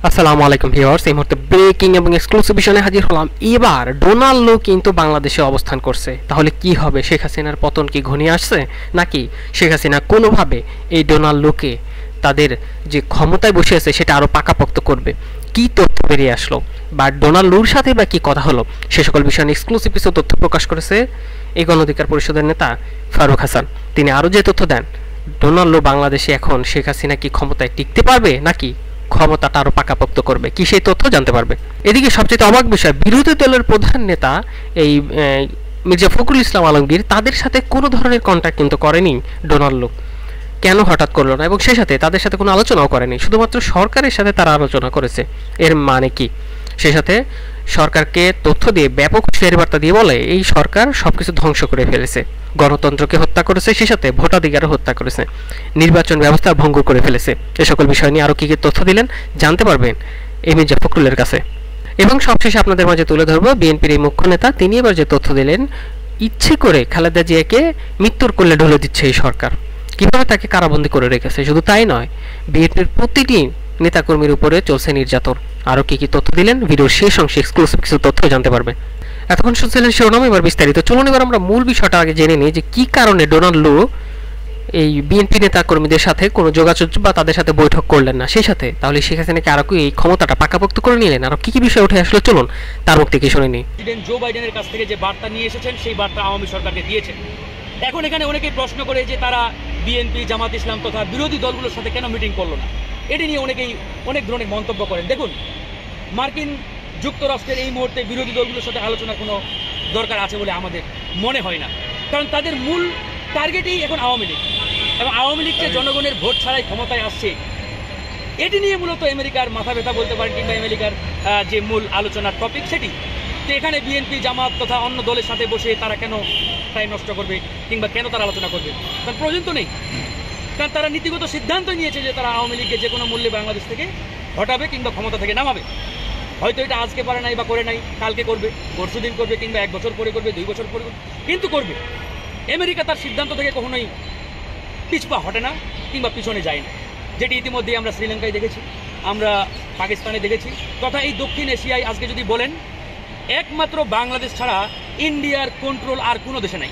আসসালামু আলাইকুম ভিউয়ার্স, এই মুহূর্তে ব্রেকিং এবং এক্সক্লুসিভ বিষয়ে হাজির হলাম। এবার ডোনাল্ড লো কিন্তু বাংলাদেশে অবস্থান করছে। তাহলে কি হবে? শেখ হাসিনার পতন কি ঘনিয়ে আসছে, নাকি শেখ হাসিনা কোনোভাবে এই ডোনাল্ড লোকে তাদের যে ক্ষমতায় বসে আছে সেটা আরও পাকাপোক্ত করবে? কি তথ্য বেরিয়ে আসলো, বা ডোনাল্ড লোর সাথে বা কি কথা হলো, সে সকল বিষয় নিয়ে এক্সক্লুসিভ কিছু তথ্য প্রকাশ করেছে এই গণ অধিকার পরিষদের নেতা ফারুক হাসান। তিনি আরও যে তথ্য দেন, ডোনাল্ড লো বাংলাদেশে এখন শেখ হাসিনা কি ক্ষমতায় টিকতে পারবে, নাকি ক্ষমতাটা আরো পাকাপোক্ত করবে, কি সেই তথ্য জানতে পারবে। এদিকে সবচেয়ে অবাক বিষয়, বিরোধী দলের প্রধান নেতা এই মির্জা ফখরুল ইসলাম আলমগীর তাদের সাথে কোনো ধরনের কন্ট্যাক্ট কিন্তু করেনি ডোনাল্ড লো। কেন হঠাৎ করলো না? এবং সেই সাথে তাদের সাথে কোনো আলোচনাও করেনি, শুধুমাত্র সরকারের সাথে তারা আলোচনা করেছে। এর মানে কি? সেই সাথে সরকারকে তথ্য দিয়ে ব্যাপক হুঁশিয়ারি বার্তা দিয়ে বলে এই সরকার সবকিছু ধ্বংস করে ফেলেছে, গণতন্ত্রকে হত্যা করেছে, সেই সাথে ভোটাধিকারও হত্যা করেছে, নির্বাচন ব্যবস্থা ভঙ্গ করে ফেলেছে। এ সকল বিষয় নিয়ে আরও কি কি তথ্য দিলেন জানতে পারবেন এই মির্জা ফখরুলের কাছে। এবং সবশেষে আপনাদের মাঝে তুলে ধরবো বিএনপির এই মুখ্য নেতা, তিনি এবার যে তথ্য দিলেন, ইচ্ছে করে খালেদা জিয়াকে মৃত্যুর কোলে ঢলে দিচ্ছে এই সরকার, কিভাবে তাকে কারাবন্দী করে রেখেছে। শুধু তাই নয়, বিএনপির প্রতিটি নেতাকর্মীর উপরে চলছে নির্যাতন। আরও কি কি তথ্য দিলেন ভিডিওর শেষ অংশে এক্সক্লুসিভ কিছু তথ্য জানতে পারবেন। এতক্ষণ শুনছিলেন শিরোনাম, এবার বিস্তারিত। চলুন এবার আমরা মূল বিষয়টা আগে জেনে নিই যে কি কারণে ডোনাল্ড লো এই বিএনপি নেতাকর্মীদের সাথে কোনো যোগাযোগ বা তাদের সাথে বৈঠক করলেন না। সেই সাথে তাহলে শেখ হাসিনাকে আরও কি এই ক্ষমতাটা পাকাপোক্ত করে নিলেন? আরও কি কি বিষয় উঠে আসলে চলুন তার মুখ থেকে শুনে নিই। প্রেসিডেন্ট জো বাইডেনের কাছ থেকে যে বার্তা নিয়ে এসেছেন সেই বার্তা আওয়ামী সরকারকে দিয়েছেন। এখন এখানে অনেকেই প্রশ্ন করে যে তারা বিএনপি, জামাত ইসলাম তথা বিরোধী দলগুলোর সাথে কেন মিটিং করলো না, এটি নিয়ে অনেকেই অনেক ধরনের মন্তব্য করেন। দেখুন, মার্কিন যুক্তরাষ্ট্রের এই মুহূর্তে বিরোধী দলগুলোর সাথে আলোচনার কোনো দরকার আছে বলে আমাদের মনে হয় না, কারণ তাদের মূল টার্গেটই এখন আওয়ামী লীগ, এবং আওয়ামী লীগকে জনগণের ভোট ছাড়াই ক্ষমতায় আসছে, এটি নিয়ে মূলত আমেরিকার মাথা ব্যথা বলতে পারেন, কিংবা আমেরিকার যে মূল আলোচনার টপিক সেটি। তো এখানে বিএনপি, জামাত তথা অন্য দলের সাথে বসে তারা কেন টাইম নষ্ট করবে, কিংবা কেন তারা আলোচনা করবে? তার প্রয়োজন তো নেই, কারণ তারা নীতিগত সিদ্ধান্ত নিয়েছে যে তারা আওয়ামী লীগকে যে কোনো মূল্যে বাংলাদেশ থেকে হটাবে কিংবা ক্ষমতা থেকে নামাবে। হয়তো এটা আজকে পারে নাই বা করে নাই, কালকে করবে, পরশুদিন করবে, কিংবা 1 বছর পরে করবে, 2 বছর পরে করবে, কিন্তু করবে। আমেরিকা তার সিদ্ধান্ত থেকে কখনোই পিছপা হটে না কিংবা পিছনে যায় না, যেটি ইতিমধ্যেই আমরা শ্রীলঙ্কায় দেখেছি, আমরা পাকিস্তানে দেখেছি, তথা এই দক্ষিণ এশিয়ায় আজকে যদি বলেন একমাত্র বাংলাদেশ ছাড়া ইন্ডিয়ার কন্ট্রোল আর কোনো দেশে নাই।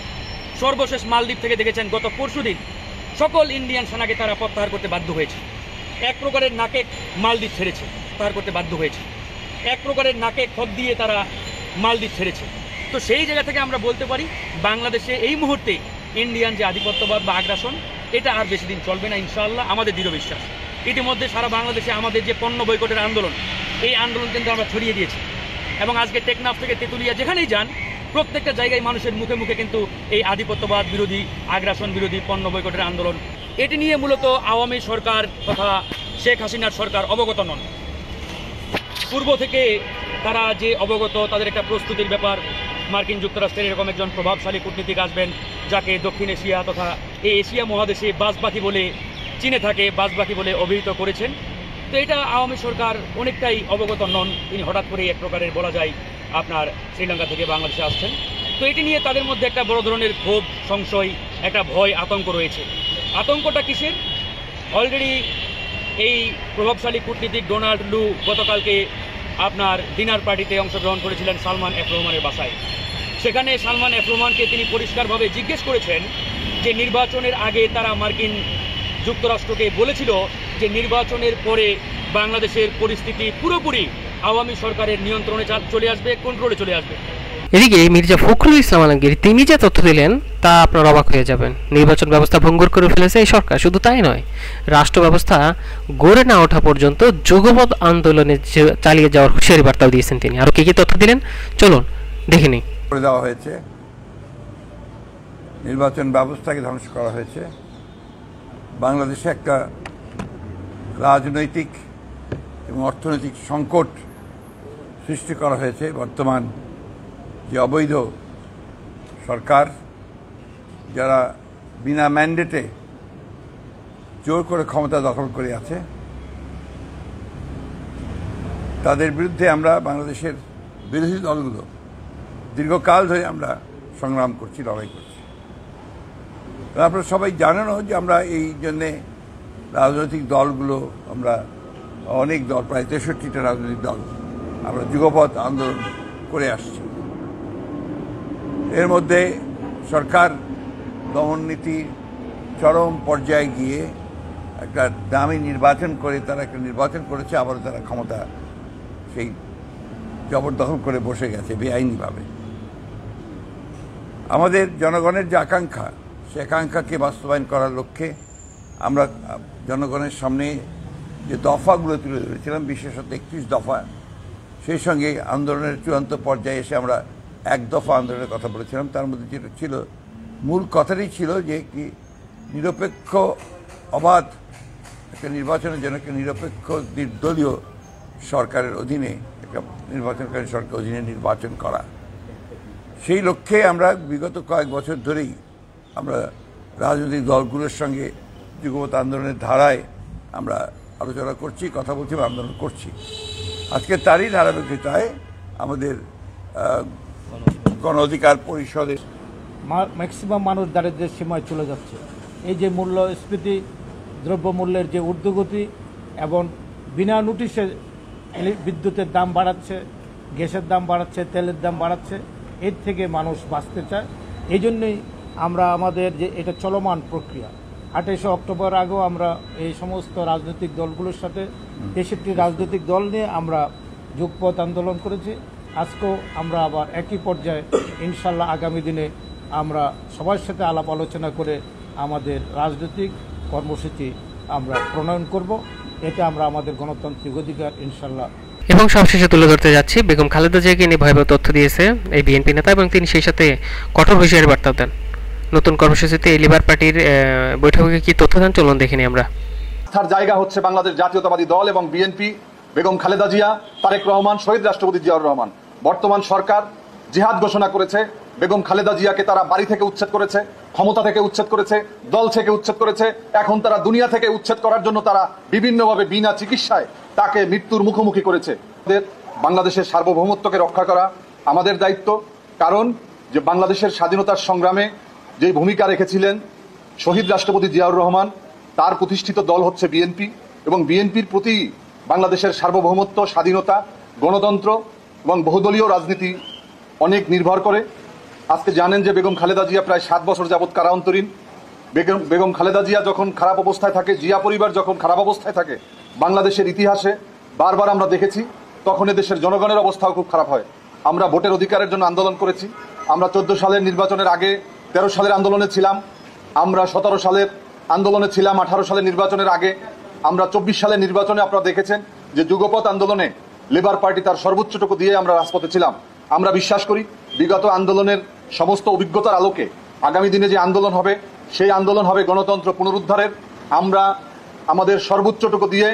সর্বশেষ মালদ্বীপ থেকে দেখেছেন গত পরশুদিন সকল ইন্ডিয়ান সেনাকে তারা প্রত্যাহার করতে বাধ্য হয়েছে। এক প্রকারের নাকে মালদ্বীপ ছেড়েছে, প্রত্যাহার করতে বাধ্য হয়েছে। এক প্রকারের নাকে খত দিয়ে তারা মালদ্বীপ ছেড়েছে। তো সেই জায়গা থেকে আমরা বলতে পারি বাংলাদেশে এই মুহূর্তে ইন্ডিয়ান যে আধিপত্যবাদ বা আগ্রাসন, এটা আর বেশি দিন চলবে না ইনশাআল্লাহ, আমাদের দৃঢ় বিশ্বাস। ইতিমধ্যে সারা বাংলাদেশে আমাদের যে পণ্য বয়কটের আন্দোলন, এই আন্দোলন কিন্তু আমরা ছড়িয়ে দিয়েছি, এবং আজকে টেকনাফ থেকে তেঁতুলিয়া যেখানেই যান প্রত্যেকটা জায়গায় মানুষের মুখে মুখে কিন্তু এই আধিপত্যবাদ বিরোধী, আগ্রাসন বিরোধী পণ্য বয়কটের আন্দোলন। এটি নিয়ে মূলত আওয়ামী সরকার তথা শেখ হাসিনার সরকার অবগত নন। পূর্ব থেকে তারা যে অবগত, তাদের একটা প্রস্তুতির ব্যাপার। মার্কিন যুক্তরাষ্ট্রের এরকম একজন প্রভাবশালী কূটনীতিক আসবেন, যাকে দক্ষিণ এশিয়া তথা এই এশিয়া মহাদেশে বাজপাখি বলে চিনে থাকে, বাজপাখি বলে অভিহিত করেছেন। তো এটা আওয়ামী সরকার অনেকটাই অবগত নন। তিনি হঠাৎ করে এক প্রকারের বলা যায় আপনার শ্রীলঙ্কা থেকে বাংলাদেশে আসছেন। তো এটি নিয়ে তাদের মধ্যে একটা বড় ধরনের ক্ষোভ, সংশয়, একটা ভয়, আতঙ্ক রয়েছে। আতঙ্কটা কিসের? অলরেডি এই প্রভাবশালী কূটনীতিক ডোনাল্ড লু গতকালকে আপনার ডিনার পার্টিতে অংশগ্রহণ করেছিলেন সালমান এফ রহমানের বাসায়। সেখানে সালমান এফ রহমানকে তিনি পরিষ্কারভাবে জিজ্ঞেস করেছেন যে নির্বাচনের আগে তারা মার্কিন যুক্তরাষ্ট্রকে বলেছিল যে নির্বাচনের পরে বাংলাদেশের পরিস্থিতি পুরোপুরি আওয়ামী সরকারের নিয়ন্ত্রণে চলে আসবে, কন্ট্রোলে চলে আসবে। এদিকে মির্জা ফখরুল ইসলাম আলমগীর তিনি যে তথ্য দিলেন তা আপনার অবাক হয়ে যাবেন। নির্বাচন ব্যবস্থা ভঙ্গুর করে ফেলেছে এই সরকার। শুধু তাই নয়, রাষ্ট্র ব্যবস্থা গড়ে না ওঠা পর্যন্ত যুগপৎ আন্দোলনে চালিয়ে যাওয়ার হুঁশিয়ারি বার্তাও দিয়েছেন তিনি। আরও কি কি তথ্য দিলেন চলুন দেখে নিই। করে দেওয়া হয়েছে, নির্বাচন ব্যবস্থাকে ধ্বংস করা হয়েছে, বাংলাদেশে একটা রাজনৈতিক এবং অর্থনৈতিক সংকট সৃষ্টি করা হয়েছে। বর্তমান যে অবৈধ সরকার, যারা বিনা ম্যান্ডেটে জোর করে ক্ষমতা দখল করে আছে, তাদের বিরুদ্ধে আমরা বাংলাদেশের বিরোধী দলগুলো দীর্ঘকাল ধরে আমরা সংগ্রাম করছি, লড়াই করছি। আপনারা সবাই জানেনও যে আমরা এই জন্যে রাজনৈতিক দলগুলো, আমরা অনেক দল, প্রায় 63টা রাজনৈতিক দল আমরা যুগপৎ আন্দোলন করে আসছি। এর মধ্যে সরকার দমননীতি চরম পর্যায়ে গিয়ে একটা দামি নির্বাচন করে তারা একটা নির্বাচন করেছে, আবারও তারা ক্ষমতা সেই জবরদখল করে বসে গেছে বেআইনিভাবে। আমাদের জনগণের যে আকাঙ্ক্ষা, সে আকাঙ্ক্ষাকে বাস্তবায়ন করার লক্ষ্যে আমরা জনগণের সামনে যে দফাগুলো তুলে ধরেছিলাম, বিশেষত 31 দফা, সেই সঙ্গে আন্দোলনের চূড়ান্ত পর্যায়ে এসে আমরা 1 দফা আন্দোলনের কথা বলেছিলাম। তার মধ্যে যেটা ছিল, মূল কথাটি ছিল যে কি নিরপেক্ষ অবাধ একটা নির্বাচনের জন্য একটা নিরপেক্ষ নির্দলীয় সরকারের অধীনে, একটা নির্বাচনকারী সরকার অধীনে নির্বাচন করা। সেই লক্ষ্যে আমরা বিগত কয়েক বছর ধরেই আমরা রাজনৈতিক দলগুলোর সঙ্গে যুগপৎ আন্দোলনের ধারায় আমরা আলোচনা করছি, কথা বলছি, আন্দোলন করছি। আজকে তারই ধারাবাহিকতায় আমাদের গণ অধিকার পরিষদের ম্যাক্সিমাম মানুষ দারিদ্র্যের সীমায় চলে যাচ্ছে। এই যে মূল্যস্ফীতি, দ্রব্যমূল্যের যে ঊর্ধ্বগতি এবং বিনা নোটিশে বিদ্যুতের দাম বাড়াচ্ছে, গ্যাসের দাম বাড়াচ্ছে, তেলের দাম বাড়াচ্ছে, এর থেকে মানুষ বাঁচতে চায়। এই জন্যই আমরা আমাদের যে এটা চলমান প্রক্রিয়া, 28 অক্টোবর আগেও আমরা এই সমস্ত রাজনৈতিক দলগুলোর সাথে 63টি রাজনৈতিক দল নিয়ে আমরা যুগপৎ আন্দোলন করেছি। আজকেও আমরা আবার একই পর্যায়ে ইনশাল্লাহ আগামী দিনে আমরা সবার সাথে আলাপ আলোচনা করে আমাদের রাজনৈতিক কর্মসূচি আমরা প্রণয়ন করব। এতে আমরা আমাদের গণতান্ত্রিক অধিকার ইনশাল্লাহ। এবং সবশেষে তুলে ধরতে যাচ্ছি, বেগম খালেদা জিয়াকে নিয়ে ভয়াবহ তথ্য দিয়েছে এই বিএনপি নেতা, এবং তিনি সেই সাথে কঠোর হুঁশিয়ারি বার্তা দেন। নতুন কর্মসূচিতে এই লিবার পার্টির বৈঠকে কি তথ্য দেন, চলুন দেখে নিই আমরা। তার জায়গা হচ্ছে বাংলাদেশ জাতীয়তাবাদী দল এবং বিএনপি, বেগম খালেদা জিয়া, তারেক রহমান, শহীদ রাষ্ট্রপতি জিয়াউর রহমান। বর্তমান সরকার জিহাদ ঘোষণা করেছে। বেগম খালেদা জিয়াকে তারা বাড়ি থেকে উচ্ছেদ করেছে, ক্ষমতা থেকে উচ্ছেদ করেছে, দল থেকে উচ্ছেদ করেছে। এখন তারা দুনিয়া থেকে উচ্ছেদ করার জন্য তারা বিভিন্নভাবে বিনা চিকিৎসায় তাকে মৃত্যুর মুখোমুখি করেছে। বাংলাদেশের সার্বভৌমত্বকে রক্ষা করা আমাদের দায়িত্ব। কারণ যে বাংলাদেশের স্বাধীনতার সংগ্রামে যে ভূমিকা রেখেছিলেন শহীদ রাষ্ট্রপতি জিয়াউর রহমান, তার প্রতিষ্ঠিত দল হচ্ছে বিএনপি, এবং বিএনপির প্রতি বাংলাদেশের সার্বভৌমত্ব, স্বাধীনতা, গণতন্ত্র এবং বহুদলীয় রাজনীতি অনেক নির্ভর করে। আজকে জানেন যে বেগম খালেদা জিয়া প্রায় 7 বছর যাবৎ কারান্তরীণ। বেগম খালেদা জিয়া যখন খারাপ অবস্থায় থাকে, জিয়া পরিবার যখন খারাপ অবস্থায় থাকে, বাংলাদেশের ইতিহাসে বারবার আমরা দেখেছি, তখন এদেশের জনগণের অবস্থাও খুব খারাপ হয়। আমরা ভোটের অধিকারের জন্য আন্দোলন করেছি। আমরা 14 সালের নির্বাচনের আগে 13 সালের আন্দোলনে ছিলাম, আমরা 17 সালের আন্দোলনে ছিলাম, 18 সালের নির্বাচনের আগে আমরা 24 সালের নির্বাচনে আপনারা দেখেছেন যে যুগপৎ আন্দোলনে লেবার পার্টি তার সর্বোচ্চটুকু দিয়ে আমরা রাজপথে ছিলাম। আমরা বিশ্বাস করি বিগত আন্দোলনের সমস্ত অভিজ্ঞতার আলোকে আগামী দিনে যে আন্দোলন হবে, সেই আন্দোলন হবে গণতন্ত্র পুনরুদ্ধারের। আমরা আমাদের সর্বোচ্চটুকু দিয়ে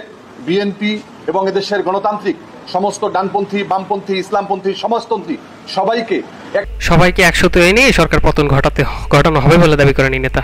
বিএনপি এবং এদেশের গণতান্ত্রিক সমস্ত ডানপন্থী, বামপন্থী, ইসলামপন্থী, সমাজতন্ত্রী সবাইকে 100তে এনে সরকার পতন ঘটানো হবে বলে দাবি করেন এই নেতা।